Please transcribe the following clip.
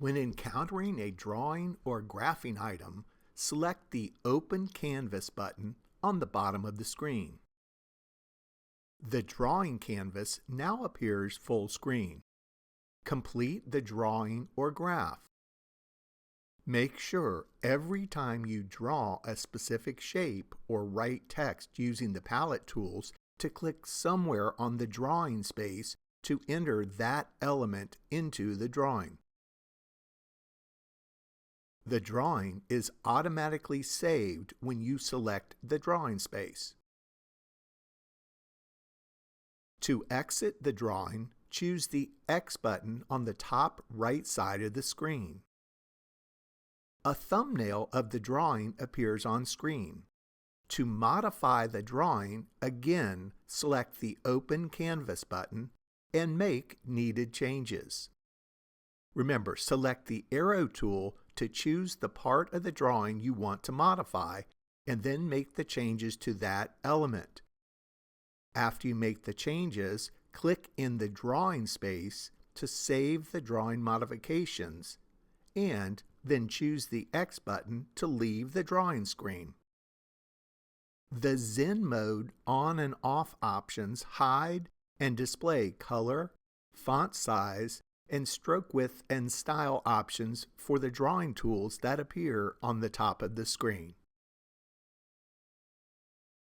When encountering a drawing or graphing item, select the Open Canvas button on the bottom of the screen. The drawing canvas now appears full screen. Complete the drawing or graph. Make sure every time you draw a specific shape or write text using the palette tools to click somewhere on the drawing space to enter that element into the drawing. The drawing is automatically saved when you select the drawing space. To exit the drawing, choose the X button on the top right side of the screen. A thumbnail of the drawing appears on screen. To modify the drawing, again select the Open Canvas button and make needed changes. Remember, select the arrow tool to choose the part of the drawing you want to modify and then make the changes to that element. After you make the changes, click in the drawing space to save the drawing modifications and then choose the X button to leave the drawing screen. The Zen Mode on and off options hide and display color, font size, and stroke width and style options for the drawing tools that appear on the top of the screen.